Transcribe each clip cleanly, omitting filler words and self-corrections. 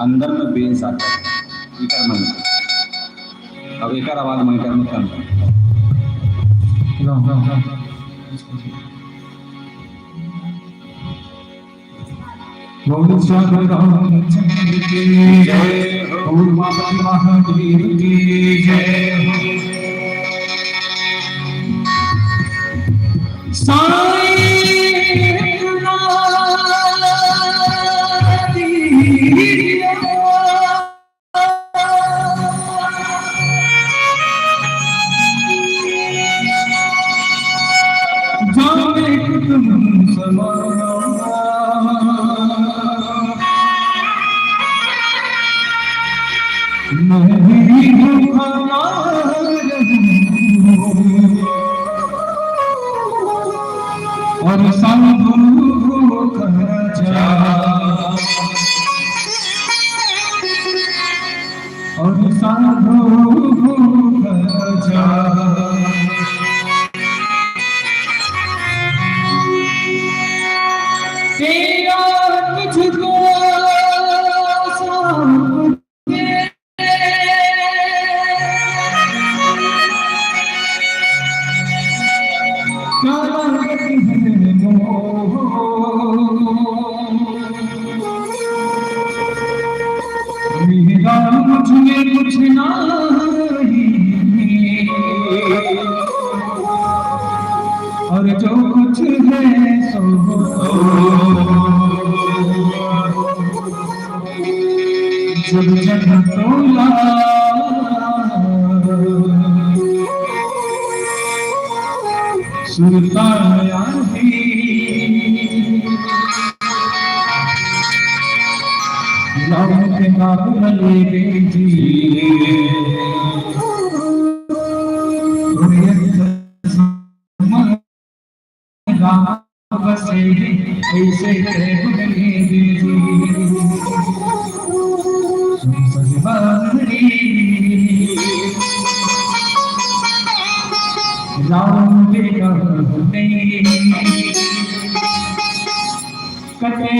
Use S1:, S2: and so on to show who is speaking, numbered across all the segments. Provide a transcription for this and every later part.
S1: अंदर में बेस आता है इकर मन अब एकर आवाज मन कर मत
S2: गौरी स्वामी रामचंद्र की जय हो, माता महादेव की जय हो। और साधु खर्चा और साधु खर्चा तेरा तुझको मुझे कुछ नहीं और जो कुछ है सो जब जग तोला सुल्तान राम के काबुले बेजी राम बसे ऐसे काबुले बेजी राम के काबुले कटे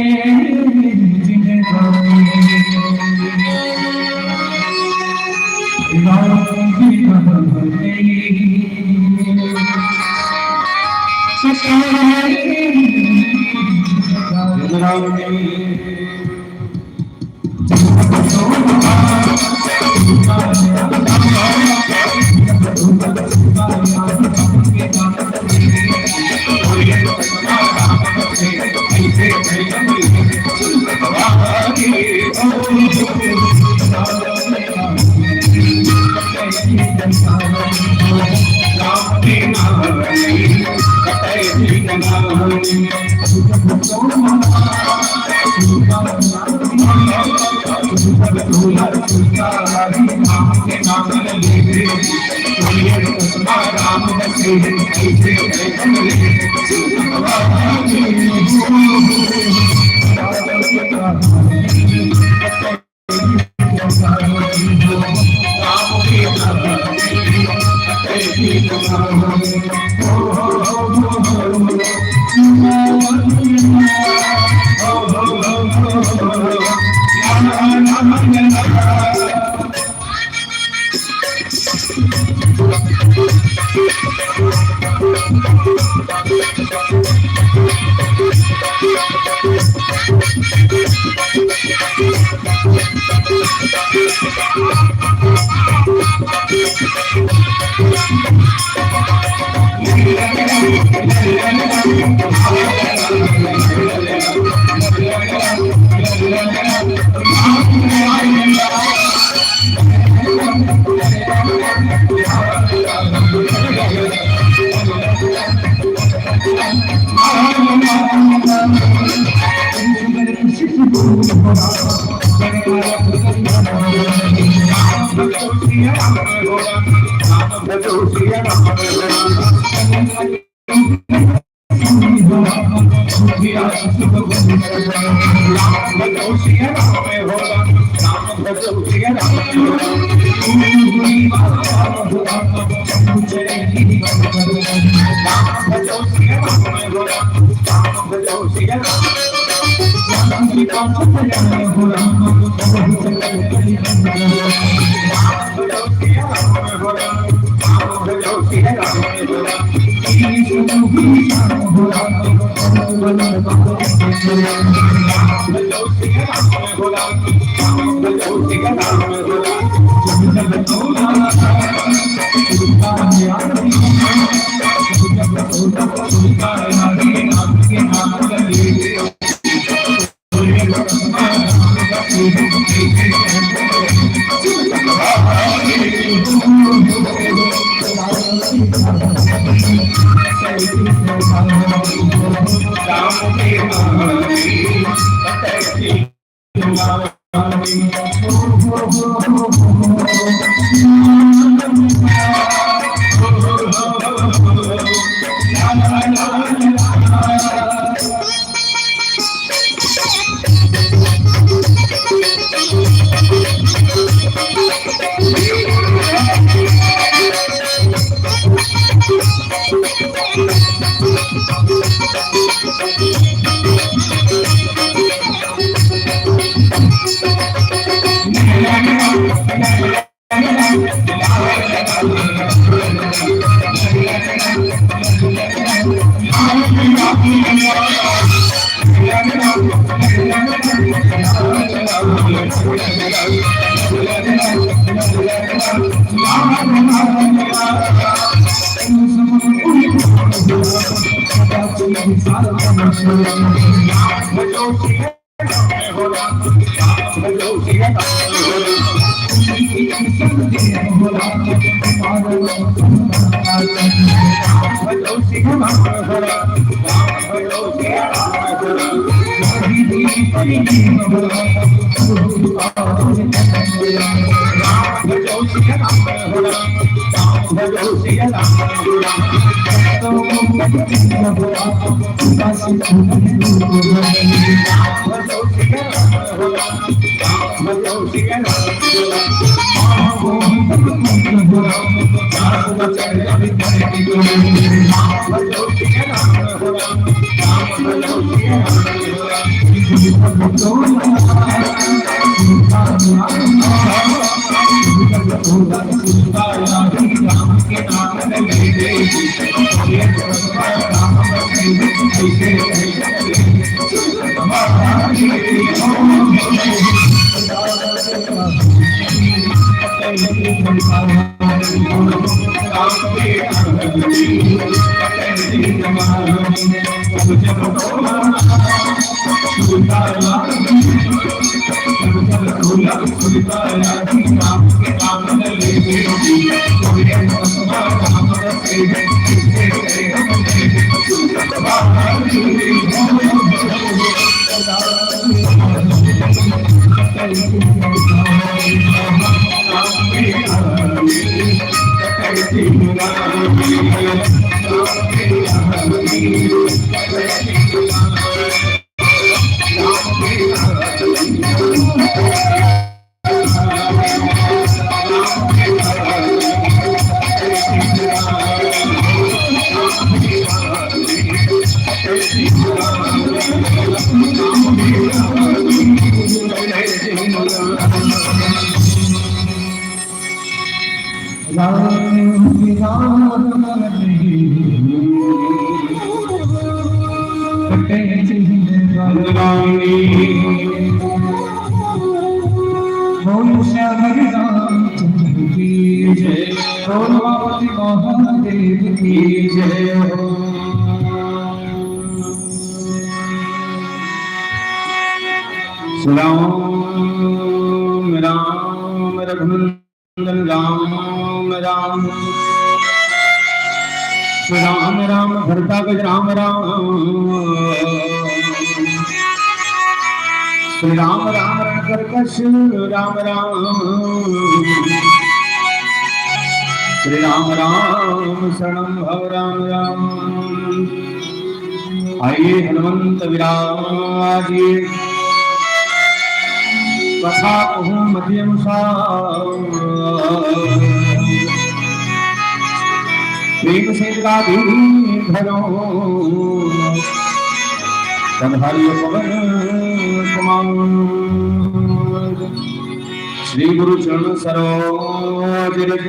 S1: राम राम रघुनंदन राम राम राम राम भरता गज राम राम श्री राम राम रणकर्कश राम राम श्री राम राम शरणम भव राम राम। आइए हनुमंत विराजिए कथा कहूँ मध्यम प्रेम से गाधी धरो कन्हैया पवन कुमार श्री गुरु चरण सरोज रज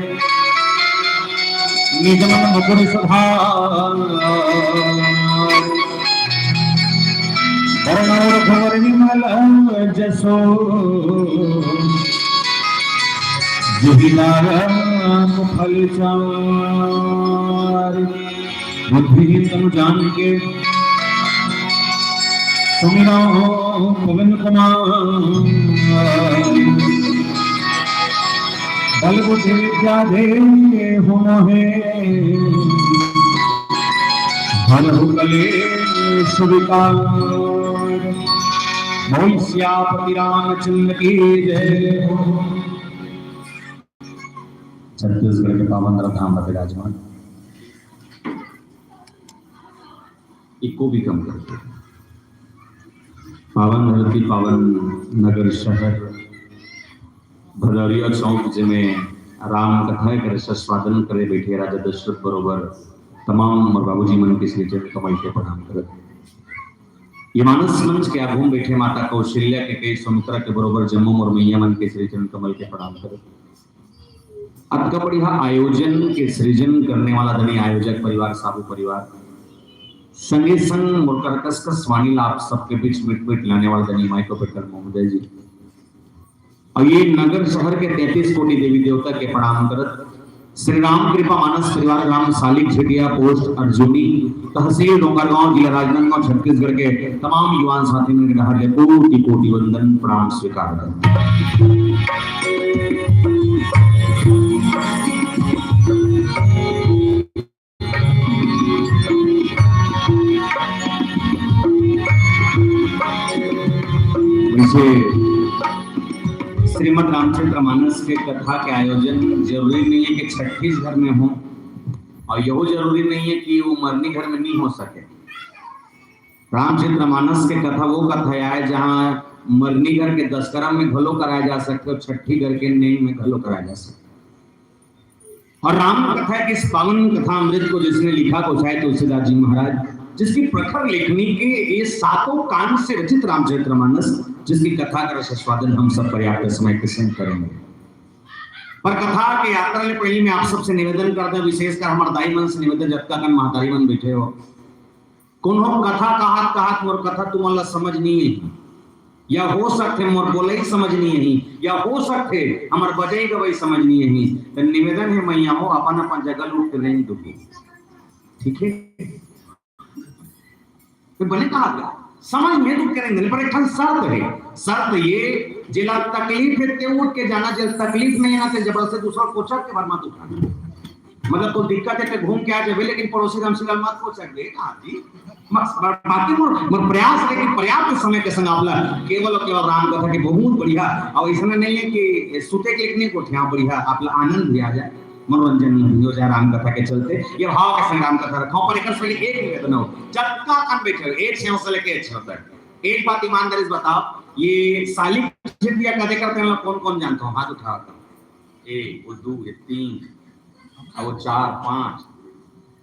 S1: निज मन मुकुर सुधार वरण घोर विमल जसो फल चार बुद्धिहीन तनु जान के सुमिरो पवन कुमार बल बुद्धि विद्या दे मोहे हरहु कलेश विकार बोल सियापति रामचंद्र की जय। छत्तीसगढ़ के पावन धाम में विराजमान इको भी कम करते हैं। पावन धरती पावन नगर शहर भदौरिया चौक जिमें राम कथा कर स्वादन करे बैठे राजा दशरथ बरोबर तमाम मोर बाबूजी मन के श्री जन कमल के प्रणाम करत। ये मानस मंच के आगू बैठे माता कौशल्या के कई सुमित्रा के बरोबर जम्मू मोर मैया मन के श्री जन कमल के प्रणाम करत। अतका बढ़िया आयोजन के सृजन करने वाला धनी आयोजक परिवार साबू परिवार संगे संग मोरकर कसकस वाणी आप सबके बीच मिट लाने वाला धनी माइको पेटर महोदय जी और ये नगर शहर के 33 कोटि देवी देवता के प्रणाम करत। श्री राम कृपा मानस परिवार ग्राम सालिक झेटिया पोस्ट अर्जुनी तहसील डोंगरगांव जिला राजनांदगांव छत्तीसगढ़ के तमाम युवा साथी ने कोटि कोटि वंदन प्रणाम स्वीकार करते। श्रीमद रामचंद्र मानस के कथा के आयोजन जरूरी नहीं है कि छत्तीसगढ़ में हो और यह जरूरी नहीं है कि वो मरनी घर में नहीं हो सके। रामचंद्र मानस के कथा वो कथा है जहां मरनी घर के दशकर्म में घलो कराया जा सकते और छठी घर के नहीं में घलो कराया जा सकता। और राम कथा के इस पावन कथा अमृत को जिसने लिखा कोचाए तुलसीदास जी महाराज, जिसकी प्रखर लेखनी के ये 7 कांड से रचित रामचरितमानस, जिसकी कथा का रसास्वादन हम सब पर्याप्त समय के संग करेंगे। पर कथा के यात्रा ले पहले मैं आप सबसे निवेदन करता हूं, विशेषकर हमारे दाई मन से निवेदन, जब तक महतारी मन बैठे हो कोनो कथा कहत मोर कथा तुमला समझ नहीं है, या हो सकते मोर बोले ही समझ नहीं है, या हो सकते हमार बजाई गवाई समझ नहीं है, तो निवेदन है मैया हो अपन अपन जगह उठ के नहीं दुखी, ठीक है? तो भले कहा गया समझ में तो करेंगे, पर एक शर्त है, शर्त ये जिला तकलीफ है ते उठ के जाना, जब तकलीफ नहीं है ना तो जबरदस्ती दूसरा कोचर के बार मत उठाना। मतलब कोई दिक्कत है तो घूम के आ जाए, लेकिन पड़ोसी राम सिंह मत कोचर दे कहा जी बाकी मोर प्रयास है कि पर्याप्त समय के संग आपला केवल और केवल राम कथा के बहुत बढ़िया, और ऐसा नहीं है कि सुते के लिखने को ठिया बढ़िया आपला आनंद भी आ जाए, मनोरंजन हो जाए राम कथा के चलते। ये भाव के संग राम कथा रखा पर एक से एक निवेदन हो जब का कान बैठे एक से से लेके 6 तक। एक बात ईमानदारी से बताओ, ये सालिक झेटिया कदे करते हैं कौन कौन जानता हूं? हाथ उठा दो। 1 वो 2 ये 3 और 4 5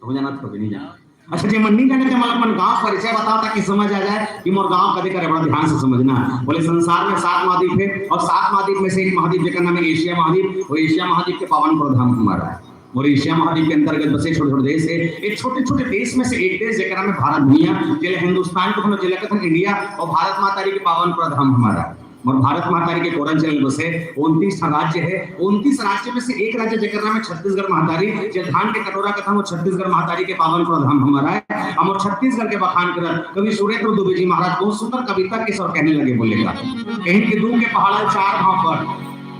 S1: तो जाना तो नहीं जाना। अच्छा जी मन नहीं जाने तो मतलब अपन गांव परिचय बताओ ताकि समझ आ जाए कि मोर गांव कदे करे, बड़ा ध्यान से समझना। बोले संसार में 7 महाद्वीप है और 7 महाद्वीप में से एक महाद्वीप जिसका नाम है एशिया महाद्वीप, और एशिया महाद्वीप के पावन प्रधान हमारा है। और एशिया महाद्वीप के अंतर्गत बसे छोटे-छोटे देश है। एक छोटे-छोटे देश में से एक देश जिसका नाम है भारत भूमिया, जिले हिंदुस्तान को हम जिले का इंडिया, और भारत माता के पावन प्रधान हमारा है। और भारत माता के कोरंचल बसे 29 राज्य है। 29 राज्य में से एक राज्य जिसका नाम है छत्तीसगढ़ महातारी, जो धान के कटोरा कथा वो छत्तीसगढ़ महातारी के पावन प्रधान हमारा है। हम और छत्तीसगढ़ के बखान कर कवि सुरेंद्र दुबे जी महाराज बहुत सुंदर कविता के सर कहने लगे, बोलेगा कहीं के दूर के पहाड़ा 4 गांव पर,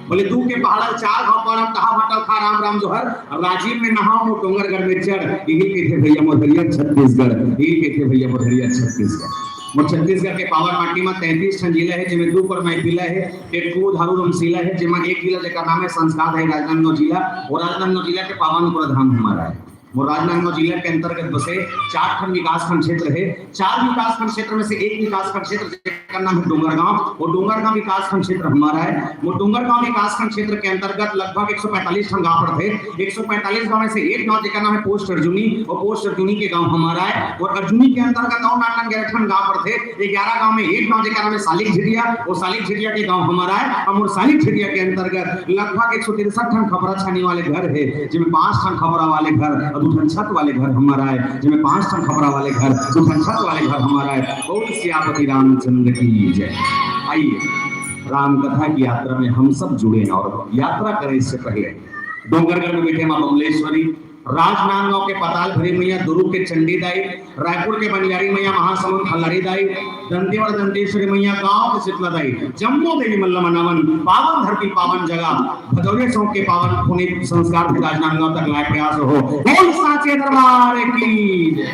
S1: बोले दूर के पहाड़ा 4 गांव पर हम कहा भटल खा राम राम जोहर, राजीव में नहाओ वो डोंगरगढ़ में चढ़, यही के थे भैया मोधरिया छत्तीसगढ़, यही के थे भैया मोधरिया छत्तीसगढ़। और छत्तीसगढ़ के पावन माटी में 33 ठन जिला है, जिसमें 2 पर जिला है, टेटपुर धारू रमसीला है, जिसमें एक जिला जिसका नाम है संस्कार है राजनांदगांव जिला, और राजनांदगांव जिला के पावन प्रधान हमारा है। वो राजनांदगांव जिला के अंतर्गत बसे 4 खंड विकासखंड क्षेत्र है। 4 विकासखंड क्षेत्र में से एक विकासखंड क्षेत्र जिसका नाम है डोंगरगांव, और डोंगरगांव विकासखंड क्षेत्र हमारा है। वो डोंगरगांव विकासखंड क्षेत्र के अंतर्गत लगभग 145 खंड गांव पड़ते हैं। 145 गांव में से एक गांव जिसका नाम है पोस्ट अर्जुनी, और पोस्ट अर्जुनी के गांव हमारा है। और अर्जुनी के अंतर्गत 11 गांव पड़ते हैं। 11 गांव में एक गांव जिसका नाम है सालिक झेटिया, और सालिक झेटिया के गांव हमारा है। और सालिक झेटिया के अंतर्गत लगभग 163 ठन खपरा छानी वाले घर है, जिसमें 5 ठन खपरा वाले घर, 2 ठन छत वाले घर हमारा है, जिसमें 5 ठन खपरा वाले घर, 2 ठन छत वाले घर हमारा है। और सियापति रामचंद्र की जय। आइए राम कथा की यात्रा में हम सब जुड़े हैं, और यात्रा करें इससे पहले डोंगरगढ़ में बैठे मां बमलेश्वरी, राजनांदगांव के पताल भरी मैया, दुर्ग के चंडी दाई, रायपुर के बनियारी मैया, महासमुंद खल्लारी दाई, दंतेवाड़ा दंतेश्वरी मैया, गांव के शीतला दाई, जम्मू देवी मल्ल मनावन, पावन धरती पावन जगह भदौरिया चौक के पावन पुनीत संस्कार से राजनांदगांव तक लायक प्रयास हो। बोल साचे दरबार की जय।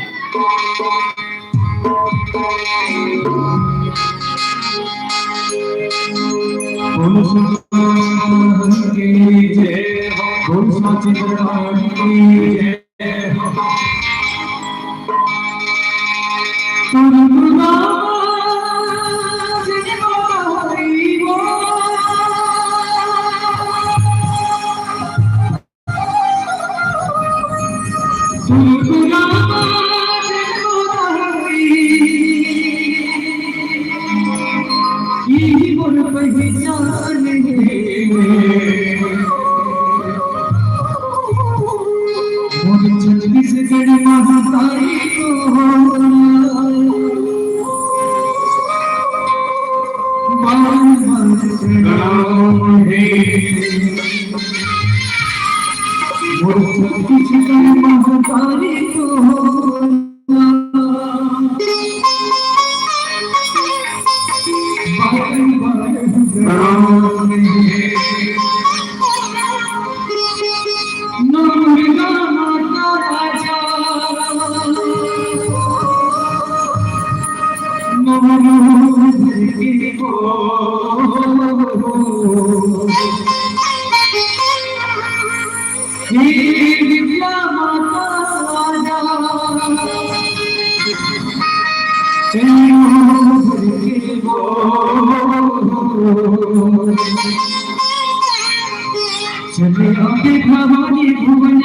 S2: चले आगे भवानी भुवन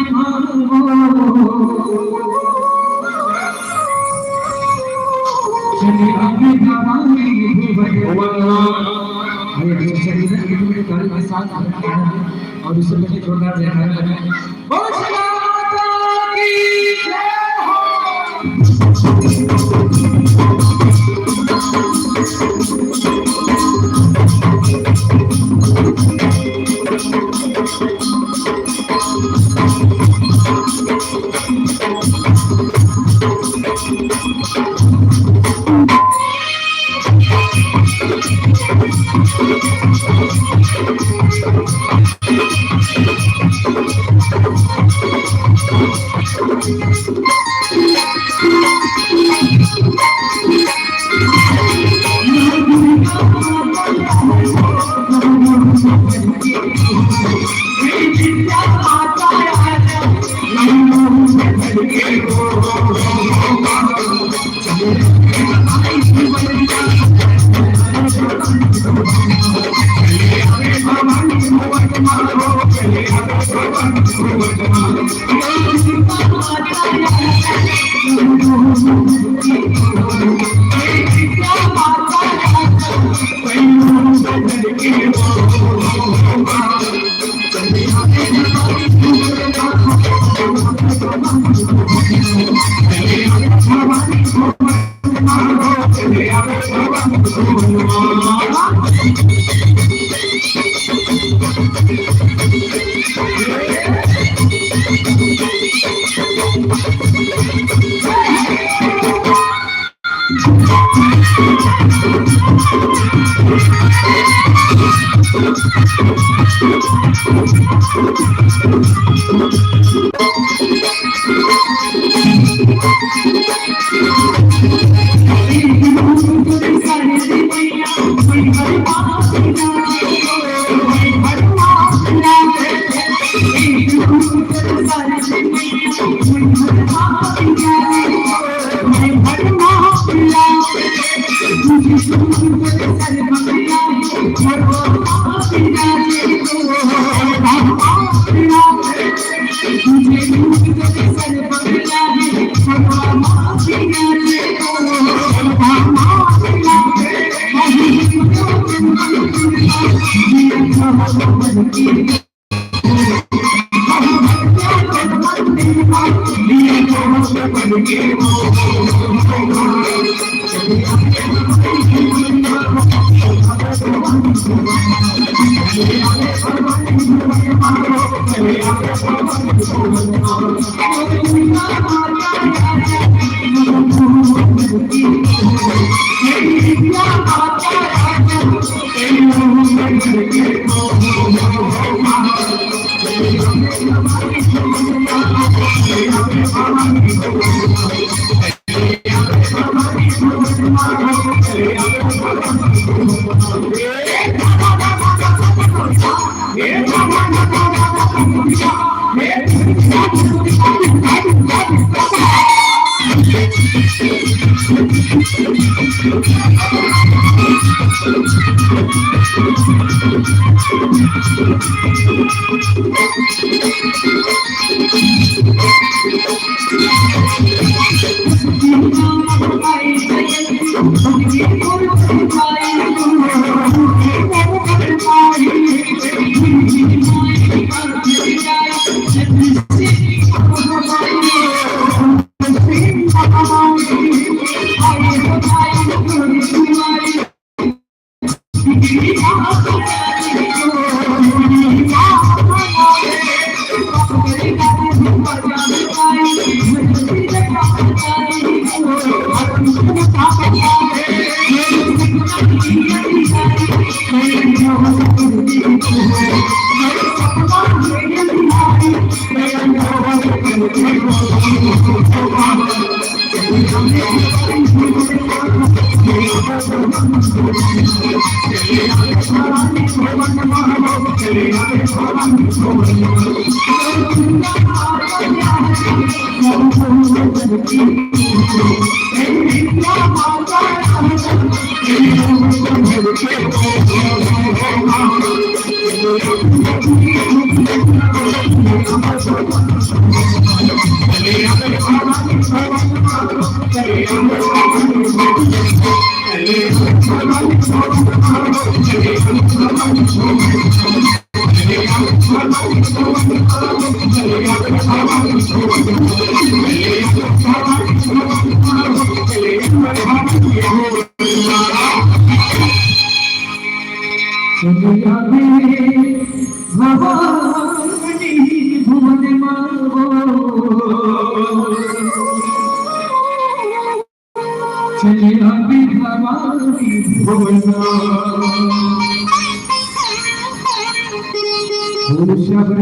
S2: चले आगे भवानी भुवन के साथ और उससे पहले जोरदार जयकारा लगाएं।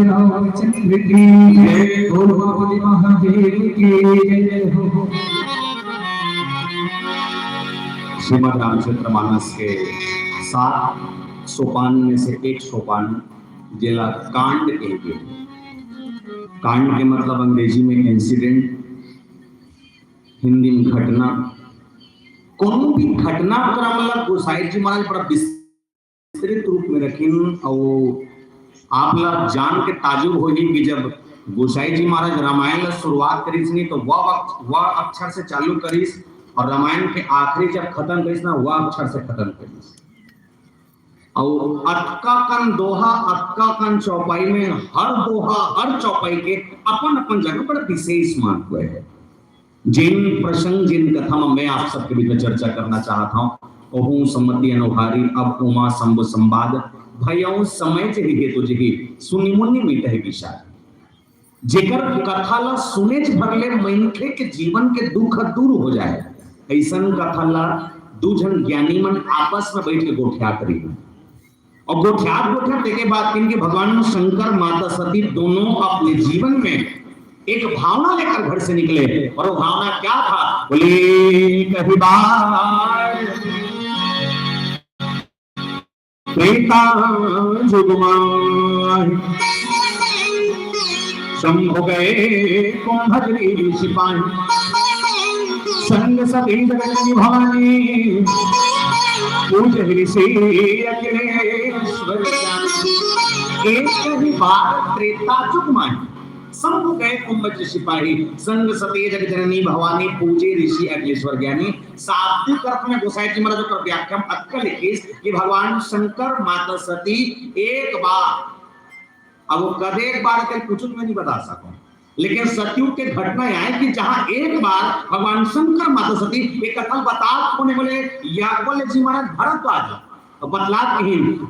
S2: रामचंद्र की जय, बोल बाबा महादेव की जय हो।
S1: श्रीमद् रामचरित्र मानस के 7 सोपान में से एक सोपान जिला कांड कहते हैं। कांड के मतलब अंग्रेजी में इंसिडेंट, हिंदी में घटना। कोनो भी घटनाक्रम गोसाई जी महाराज बड़ा विस्तृत रूप में रखीन और आप लोग जान के ताजुब होगी कि जब गोसाई जी महाराज रामायण ला शुरुआत करीस नहीं तो वह अक्षर से चालू करीस और रामायण के आखिरी जब खत्म करीस ना वह अक्षर से खत्म करीस। और अटका कन दोहा अटका कन चौपाई में हर दोहा हर चौपाई के अपन अपन जगह पर विशेष महत्व है। जिन प्रसंग जिन कथा में मैं आप सबके बीच में चर्चा करना चाहता हूँ ओहू सम्मति अनुहारी अब उमा संभ संवाद भयऊ समय जे हेतु जे सुनि मुनि मीट है विषाद। जेकर कथा ला सुने भगले मनखे के जीवन के दुख दूर हो जाए ऐसन कथा ला दू जन ज्ञानी मन आपस में बैठ के गोठिया करी और गोठिया के बाद इनके भगवान शंकर माता सती दोनों अपने जीवन में एक भावना लेकर घर से निकले और वो भावना क्या था? बोले कभी बार त्रेता जुगमाहि शंभु गए कुंभजरी सिपाही संग सती जगन्नी भवानी पूज ऋषि अखिलेश्वर एक ही बार त्रेता जुगमाहि शंभु गए कुंभज सिपाही संग सती जग जननी भवानी पूजे ऋषि अखिलेश्वर ज्ञानी। शाब्दिक अर्थ में गोसाई जी महाराज का व्याख्या अक्कल लिखिस कि भगवान शंकर माता सती एक बार, अब वो कद एक बार के कुछ में नहीं बता सकूं, लेकिन सतयुग के घटना है कि जहां एक बार भगवान शंकर माता सती एक कथन बता होने बोले याज्ञवल्क्य जी महाराज भरद्वाज बतला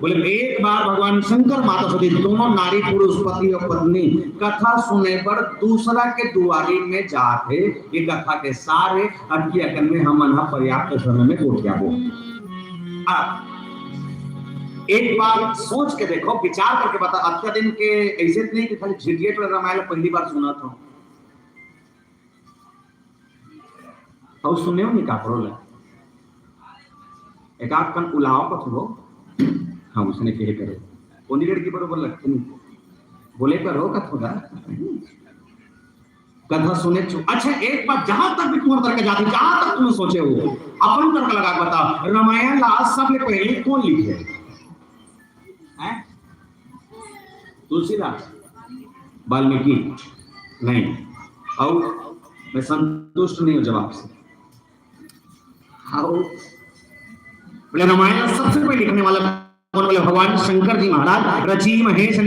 S1: बोले एक बार भगवान शंकर माता सती दोनों नारी पुरुष पति और पत्नी कथा सुने पर दूसरा के दुआरी में जाते। ये कथा के सारे अध्ययन में हम पर्याप्त समय में गोठिया हो। एक बार सोच के देखो, विचार करके बता। अब का दिन के ऐसे नहीं कि खाली झिझियट और रामायण पहली बार सुना था और सुने हो नहीं का पड़ोला एक आध कन उलाव का थो हाँ उसने कहे करे कोनी लड़की बरोबर लगती नहीं बोले करो कथोगा कथा सुने अच्छा एक बार जहां तक भी तुम्हारे करके जाती जहां तक तुम सोचे हो अपन करके लगा बता रामायण लास्ट सबसे पहले कौन लिखे हैं? तुलसीदास, वाल्मीकि नहीं। और मैं संतुष्ट नहीं हूं जवाब से। बोले रामायण सबसे पहले लिखने वाला कौन? बोले भगवान शंकर जी महाराज रची महेश